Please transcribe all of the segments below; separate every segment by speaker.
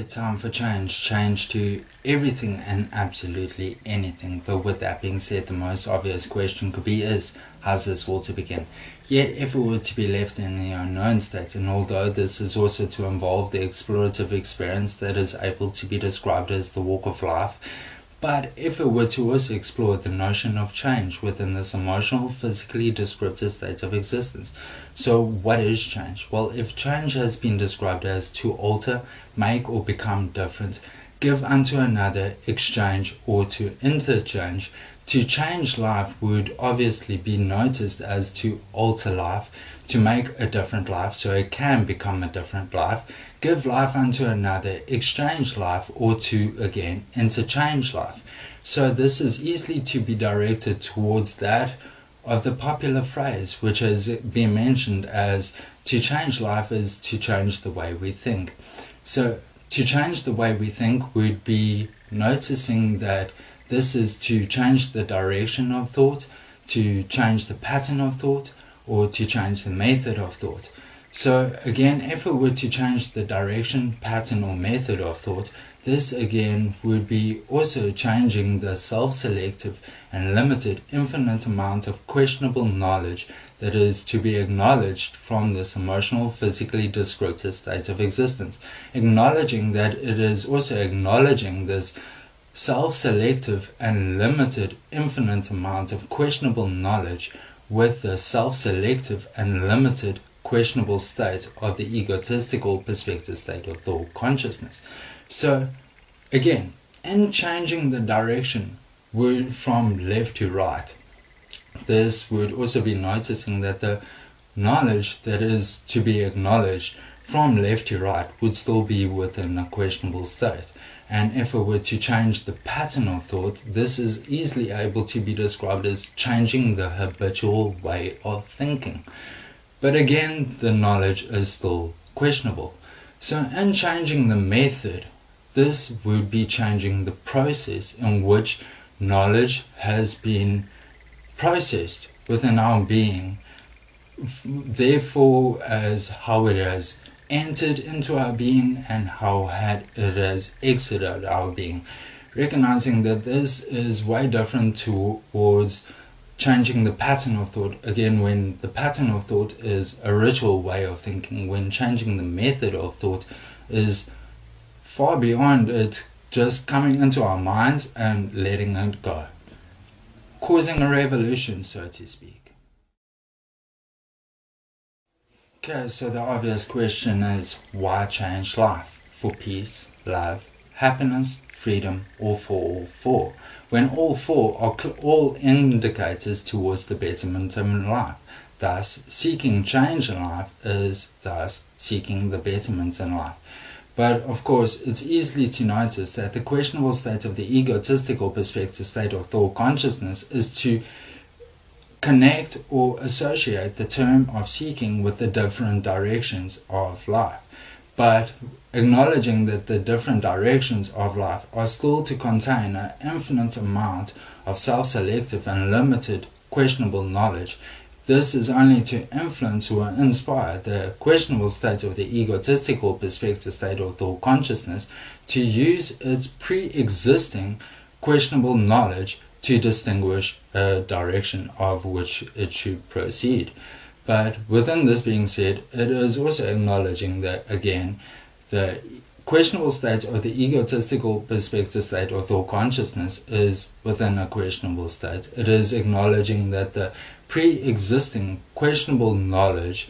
Speaker 1: Okay, time for change. Change to everything and absolutely anything. But with that being said, the most obvious question could be how's this all to begin? Yet if it were to be left in the unknown state, and although this is also to involve the explorative experience that is able to be described as the walk of life, but if it were to also explore the notion of change within this emotional, physically descriptive state of existence. So what is change? Well, if change has been described as to alter, make or become different, give unto another, exchange or to interchange, to change life would obviously be noticed as to alter life, to make a different life so it can become a different life, give life unto another, exchange life, or to again interchange life. So this is easily to be directed towards that of the popular phrase which has been mentioned as to change life is to change the way we think. So to change the way we think would be noticing that this is to change the direction of thought, to change the pattern of thought, or to change the method of thought. So again, if it were to change the direction, pattern or method of thought, this again would be also changing the self-selective and limited infinite amount of questionable knowledge that is to be acknowledged from this emotional, physically descriptive state of existence. Acknowledging that it is also acknowledging this self-selective and limited infinite amount of questionable knowledge with the self-selective and limited questionable state of the egotistical perspective state of thought consciousness. So again, in changing the direction from left to right, this would also be noticing that the knowledge that is to be acknowledged from left to right would still be within a questionable state. And if it were to change the pattern of thought, this is easily able to be described as changing the habitual way of thinking. But again, the knowledge is still questionable. So in changing the method, this would be changing the process in which knowledge has been processed within our being, therefore as how it has entered into our being and how it has exited our being. Recognizing that this is way different towards changing the pattern of thought. Again, when the pattern of thought is a ritual way of thinking, when changing the method of thought is far beyond it just coming into our minds and letting it go, causing a revolution, so to speak. Okay, so the obvious question is, why change life? For peace, love, happiness, freedom, or for all four? When all four are all indicators towards the betterment in life. Thus, seeking change in life is thus seeking the betterment in life. But of course, it's easily to notice that the questionable state of the egotistical perspective state of thought consciousness is to connect or associate the term of seeking with the different directions of life. But acknowledging that the different directions of life are still to contain an infinite amount of self-selective and limited questionable knowledge, this is only to influence or inspire the questionable state of the egotistical perspective state of thought consciousness to use its pre-existing questionable knowledge to distinguish a direction of which it should proceed. But within this being said, it is also acknowledging that, again, the questionable state of the egotistical perspective state of thought consciousness is within a questionable state. It is acknowledging that the pre-existing questionable knowledge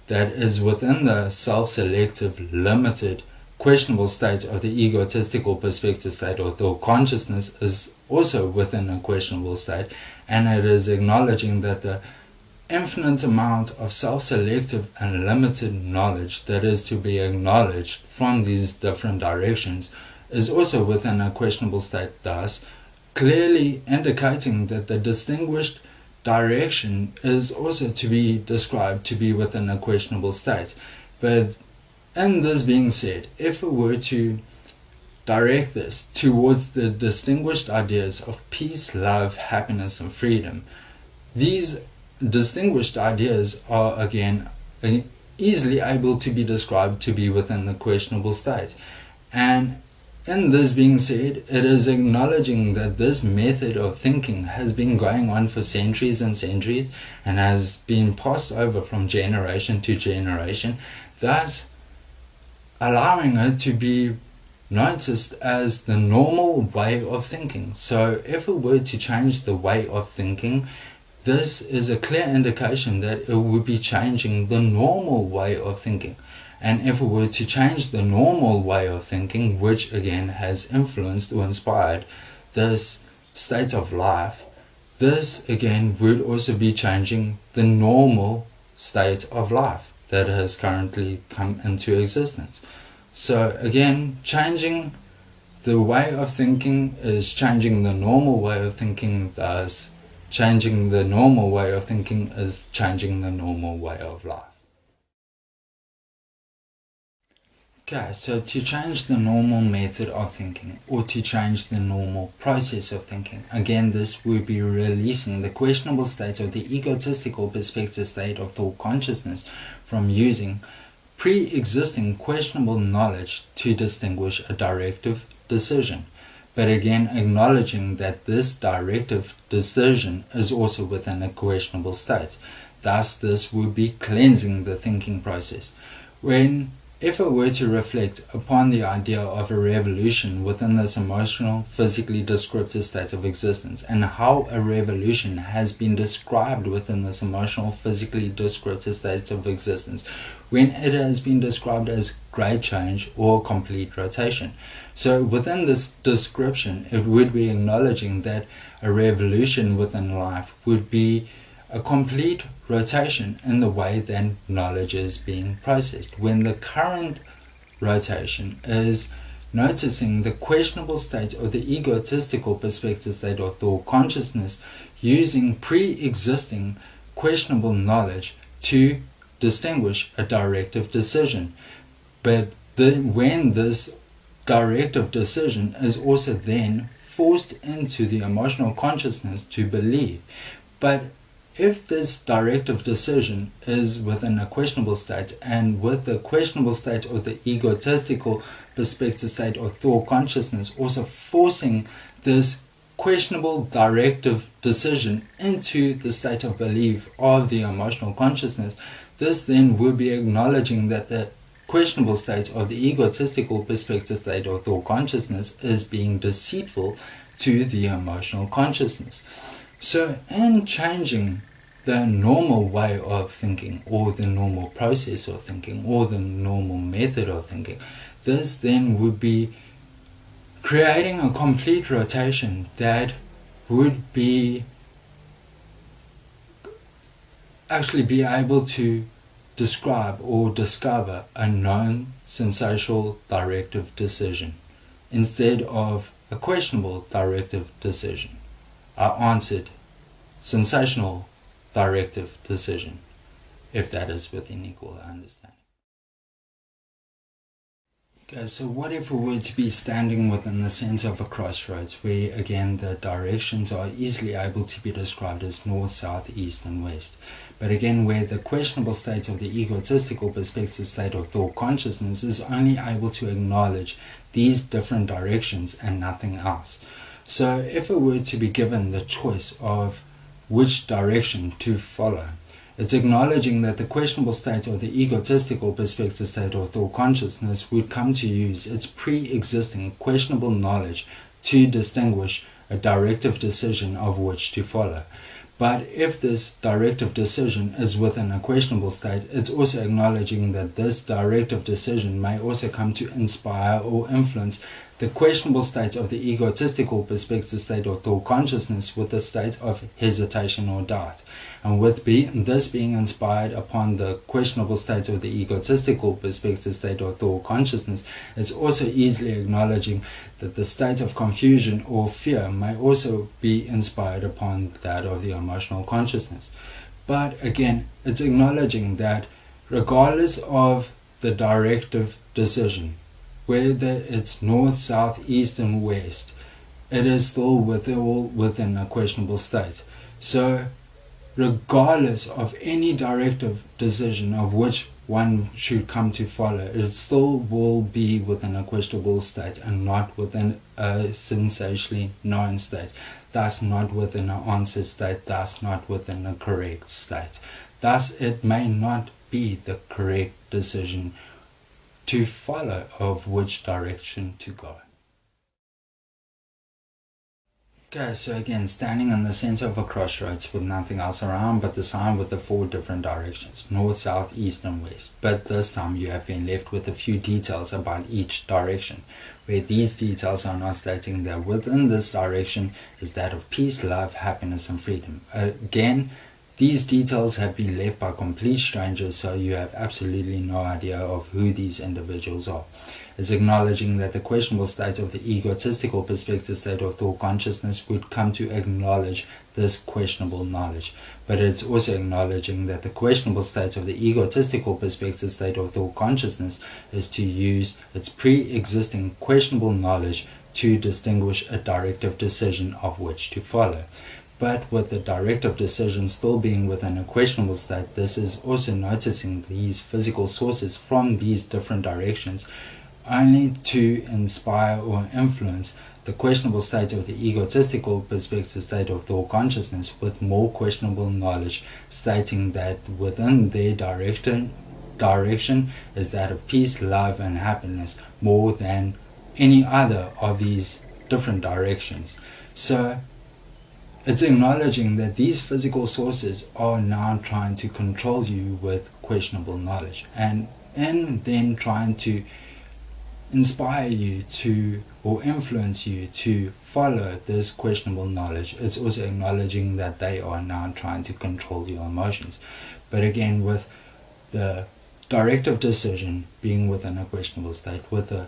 Speaker 1: that is within the self-selective, limited, questionable state of the egotistical perspective state of thought consciousness is also within a questionable state, and it is acknowledging that the infinite amount of self-selective and limited knowledge that is to be acknowledged from these different directions is also within a questionable state, thus clearly indicating that the distinguished direction is also to be described to be within a questionable state. But in this being said, if we were to direct this towards the distinguished ideas of peace, love, happiness, and freedom, these distinguished ideas are again easily able to be described to be within the questionable state. And in this being said, it is acknowledging that this method of thinking has been going on for centuries and centuries and has been passed over from generation to generation, thus allowing it to be noticed as the normal way of thinking. So if it were to change the way of thinking, this is a clear indication that it would be changing the normal way of thinking. And if it were to change the normal way of thinking, which again has influenced or inspired this state of life, this again would also be changing the normal state of life that has currently come into existence. So again, changing the way of thinking is changing the normal way of thinking, thus changing the normal way of thinking is changing the normal way of life. Okay, so to change the normal method of thinking, or to change the normal process of thinking, again this would be releasing the questionable state of the egotistical perspective state of thought consciousness from using pre-existing questionable knowledge to distinguish a directive decision, but again acknowledging that this directive decision is also within a questionable state. Thus this would be cleansing the thinking process. If it were to reflect upon the idea of a revolution within this emotional, physically descriptive state of existence, and how a revolution has been described within this emotional, physically descriptive state of existence, when it has been described as great change or complete rotation. So within this description, it would be acknowledging that a revolution within life would be a complete rotation in the way that knowledge is being processed. When the current rotation is noticing the questionable state of the egotistical perspective state of thought consciousness using pre-existing questionable knowledge to distinguish a directive decision. But when this directive decision is also then forced into the emotional consciousness to believe, but if this directive decision is within a questionable state, and with the questionable state of the egotistical perspective state of thought consciousness also forcing this questionable directive decision into the state of belief of the emotional consciousness, this then will be acknowledging that the questionable state of the egotistical perspective state of thought consciousness is being deceitful to the emotional consciousness. So in changing the normal way of thinking, or the normal process of thinking, or the normal method of thinking, this then would be creating a complete rotation that would be actually be able to describe or discover a known sensational directive decision instead of a questionable directive decision. I answered sensational directive decision, if that is within equal understanding. Okay, so what if we were to be standing within the center of a crossroads where again the directions are easily able to be described as north, south, east and west, but again where the questionable state of the egotistical perspective state of thought consciousness is only able to acknowledge these different directions and nothing else. So if it were to be given the choice of which direction to follow, it's acknowledging that the questionable state of the egotistical perspective state of thought consciousness would come to use its pre-existing questionable knowledge to distinguish a directive decision of which to follow. But if this directive decision is within a questionable state, it's also acknowledging that this directive decision may also come to inspire or influence the questionable state of the egotistical perspective state of thought consciousness with a state of hesitation or doubt. And with this being inspired upon the questionable state of the egotistical perspective state of thought consciousness, it's also easily acknowledging that the state of confusion or fear may also be inspired upon that of the emotional consciousness. But again, it's acknowledging that regardless of the directive decision, whether it's north, south, east and west, it is still within a questionable state. So regardless of any directive decision of which one should come to follow, it still will be within a questionable state and not within a sensationally known state. Thus not within an answer state, thus not within a correct state. Thus it may not be the correct decision to follow of which direction to go. Okay, so again, standing in the center of a crossroads with nothing else around but the sign with the 4 different directions, north, south, east and west. But this time you have been left with a few details about each direction, where these details are now stating that within this direction is that of peace, love, happiness and freedom. Again, these details have been left by complete strangers, so you have absolutely no idea of who these individuals are. It's acknowledging that the questionable state of the egotistical perspective state of thought consciousness would come to acknowledge this questionable knowledge. But it's also acknowledging that the questionable state of the egotistical perspective state of thought consciousness is to use its pre-existing questionable knowledge to distinguish a directive decision of which to follow. But with the directive decision still being within a questionable state, this is also noticing these physical sources from these different directions only to inspire or influence the questionable state of the egotistical perspective state of thought consciousness with more questionable knowledge, stating that within their direction is that of peace, love and happiness more than any other of these different directions. So it's acknowledging that these physical sources are now trying to control you with questionable knowledge, and then trying to inspire you to or influence you to follow this questionable knowledge. It's also acknowledging that they are now trying to control your emotions. But again, with the directive decision being within a questionable state, with the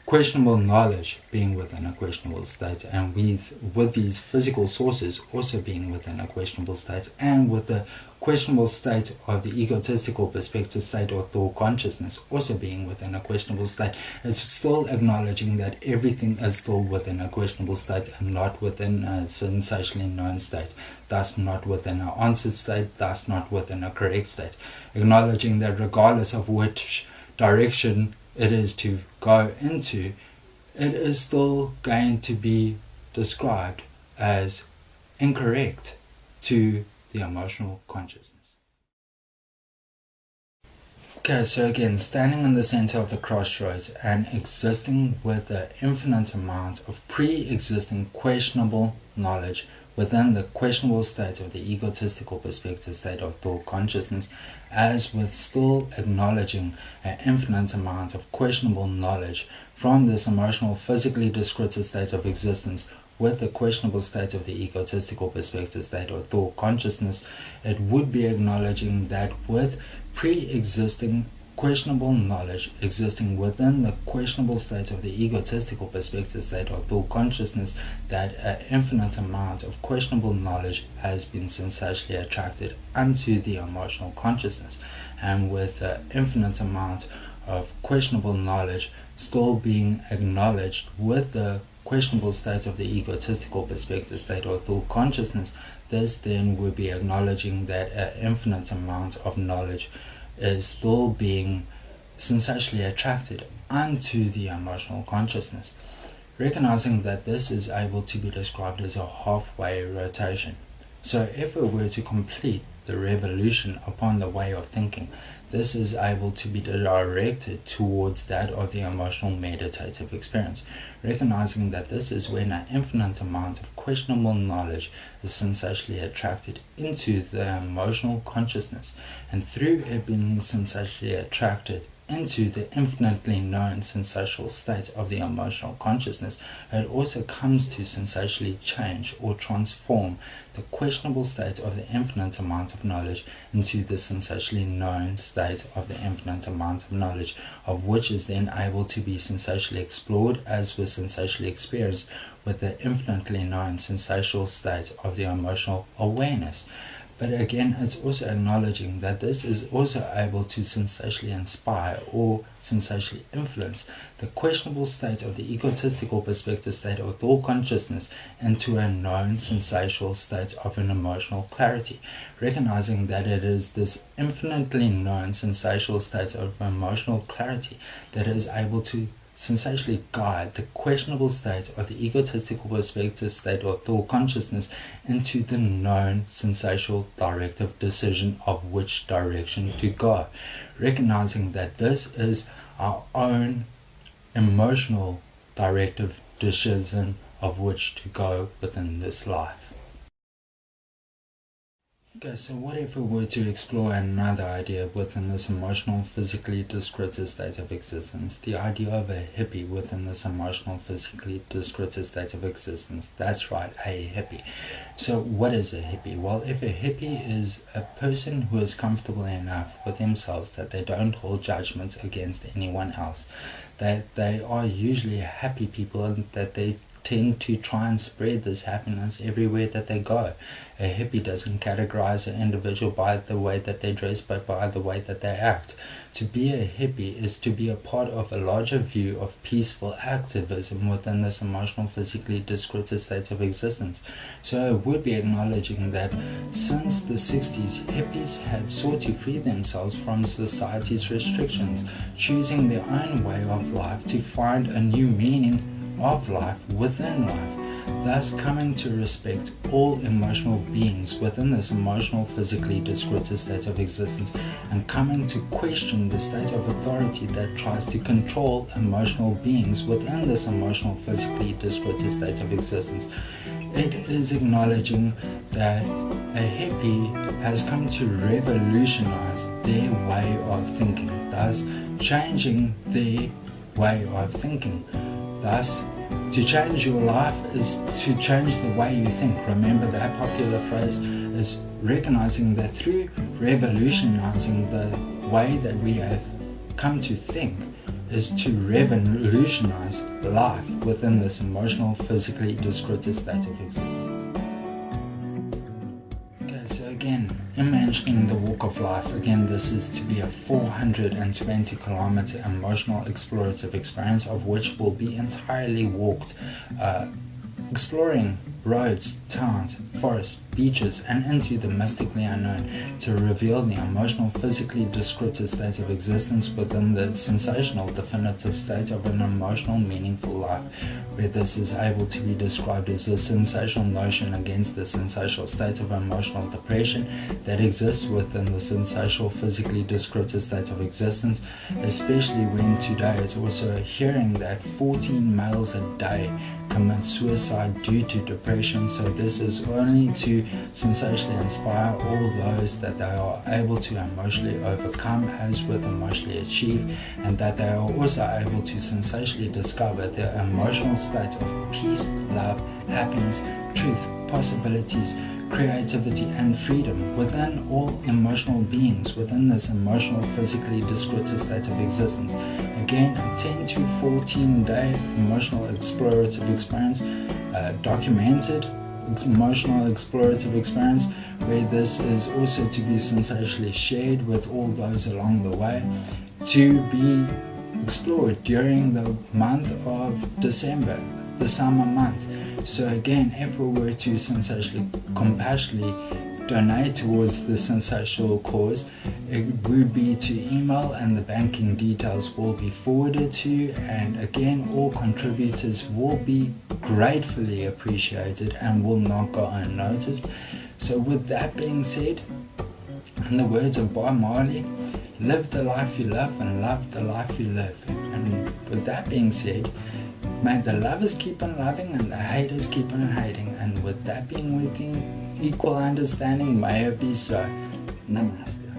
Speaker 1: questionable knowledge being within a questionable state, and with these physical sources also being within a questionable state, and with the questionable state of the egotistical perspective state or thought consciousness also being within a questionable state, it's still acknowledging that everything is still within a questionable state and not within a sensationally known state, thus not within an answered state, thus not within a correct state. Acknowledging that regardless of which direction it is to go into, it is still going to be described as incorrect to the emotional consciousness. Okay, so again, standing in the center of the crossroads and existing with an infinite amount of pre-existing questionable knowledge within the questionable state of the egotistical perspective state of thought consciousness, as with still acknowledging an infinite amount of questionable knowledge from this emotional, physically descriptive state of existence with the questionable state of the egotistical perspective state of thought consciousness, it would be acknowledging that with pre-existing questionable knowledge existing within the questionable state of the egotistical perspective state of thought consciousness, that an infinite amount of questionable knowledge has been sensationally attracted unto the emotional consciousness, and with an infinite amount of questionable knowledge still being acknowledged with the questionable state of the egotistical perspective state of thought consciousness, this then would be acknowledging that an infinite amount of knowledge is still being sensationally attracted unto the emotional consciousness, recognizing that this is able to be described as a halfway rotation. So if we were to complete the revolution upon the way of thinking, this is able to be directed towards that of the emotional meditative experience, recognizing that this is when an infinite amount of questionable knowledge is sensationally attracted into the emotional consciousness, and through it being sensationally attracted into the infinitely known sensational state of the emotional consciousness, it also comes to sensationally change or transform the questionable state of the infinite amount of knowledge into the sensationally known state of the infinite amount of knowledge, of which is then able to be sensationally explored as was sensationally experienced with the infinitely known sensational state of the emotional awareness. But again, it's also acknowledging that this is also able to sensationally inspire or sensationally influence the questionable state of the egotistical perspective state of thought consciousness into a known sensational state of an emotional clarity, recognizing that it is this infinitely known sensational state of emotional clarity that is able to sensationally guide the questionable state of the egotistical perspective state of thought consciousness into the known sensational directive decision of which direction to go, recognizing that this is our own emotional directive decision of which to go within this life. Okay, so what if we were to explore another idea within this emotional, physically descriptive state of existence? The idea of a hippie within this emotional, physically descriptive state of existence. That's right, a hippie. So what is a hippie? Well, if a hippie is a person who is comfortable enough with themselves that they don't hold judgments against anyone else, that they are usually happy people and that they tend to try and spread this happiness everywhere that they go. A hippie doesn't categorize an individual by the way that they dress, but by the way that they act. To be a hippie is to be a part of a larger view of peaceful activism within this emotional, physically descriptive state of existence. So I would be acknowledging that since the 60s, hippies have sought to free themselves from society's restrictions, choosing their own way of life to find a new meaning of life within life, thus coming to respect all emotional beings within this emotional, physically descriptive state of existence, and coming to question the state of authority that tries to control emotional beings within this emotional, physically descriptive state of existence. It is acknowledging that a hippie has come to revolutionize their way of thinking, thus changing their way of thinking. Thus, to change your life is to change the way you think. Remember that popular phrase is recognizing that through revolutionizing the way that we have come to think is to revolutionize life within this emotional, physically descriptive state of existence. So again, imagining the walk of life, again this is to be a 420 kilometer emotional explorative experience, of which will be entirely walked, exploring roads, towns, forests, beaches, and into the mystically unknown to reveal the emotional, physically descriptive state of existence within the sensational, definitive state of an emotional, meaningful life, where this is able to be described as a sensational notion against the sensational state of emotional depression that exists within the sensational, physically descriptive state of existence, especially when today it's also hearing that 14 males a day commit suicide due to depression. So this is only to sensationally inspire all those that they are able to emotionally overcome as with emotionally achieve, and that they are also able to sensationally discover their emotional state of peace, love, happiness, truth, possibilities, creativity, and freedom within all emotional beings within this emotional, physically descriptive state of existence. Again, a 10 to 14 day emotional explorative experience, documented emotional explorative experience, where this is also to be sensationally shared with all those along the way, to be explored during the month of December, the summer month. So again, if we were to sensationally, compassionately donate towards the sensational cause, it would be to email, and the banking details will be forwarded to you, and again all contributors will be gratefully appreciated and will not go unnoticed. So with that being said, in the words of Bob Marley, live the life you love and love the life you live. And with that being said, may the lovers keep on loving and the haters keep on hating. And with that being within equal understanding, may it be so. Namaste.